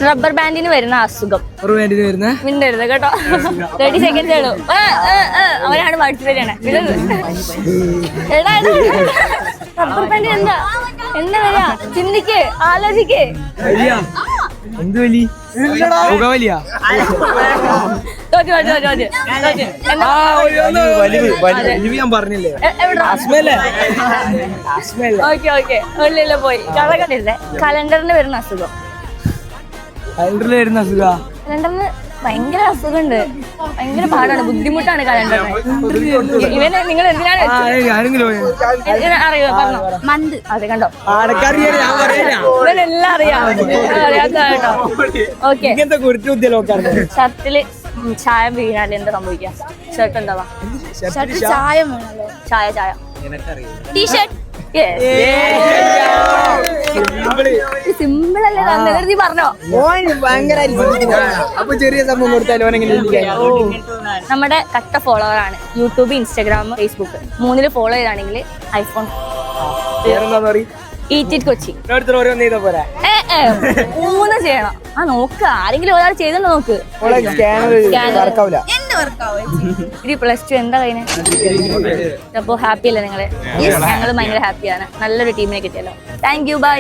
Rubber ബാൻഡിന് വരുന്ന അസുഖം. മിണ്ടരുത് കേട്ടോ. 30 സെക്കൻഡ്സ് ഉള്ളൂ. അവരാണ് പഠിച്ചിട്ടാണ്. റബ്ബർ ബാൻഡിന് എന്താ എന്താ വരാ? ചിന്തിക്ക്, ആലോചിക്ക്. പോയി കലണ്ടറിന് വരുന്ന അസുഖം. കലണ്ടറിന് ഭയങ്കര അസുഖമുണ്ട്. ഭയങ്കര പാടാണ്, ബുദ്ധിമുട്ടാണ് കലണ്ടറിന്. ഇവനെ നിങ്ങൾ എന്തിനാണ് അറിയോ? പറഞ്ഞോ. മന്ത്. അതെ കണ്ടോ, ഇവനെല്ലാം അറിയാം. അറിയാത്ത കേട്ടോ. ഓക്കെ. ഷർട്ടില് ചായം വീണാൽ എന്താ സംഭവിക്കാം? ഷർട്ട് എന്താവാ? ചായം വീണല്ലോ. ചായ ചായ. ടീഷർട്ട്. സിമ്പിൾ അല്ലേ? നീ പറഞ്ഞോ. നമ്മുടെ കട്ട ഫോളോവർ ആണ്. യൂട്യൂബ്, ഇൻസ്റ്റാഗ്രാം, ഫേസ്ബുക്ക് 3 ഫോളോ ചെയ്താണെങ്കിൽ ഐഫോൺ. കൊച്ചി 3 ചെയ്യണം. നോക്ക, ആരെങ്കിലും ഒരാൾ ചെയ്തോ നോക്ക്. +2 എന്താ കഴിഞ്ഞ? അപ്പൊ ഹാപ്പി അല്ലേ നിങ്ങള്? ഞങ്ങള് ഭയങ്കര ഹാപ്പിയാണ്. നല്ലൊരു ടീമിനെ കിട്ടിയല്ലോ. Thank you. ബൈ.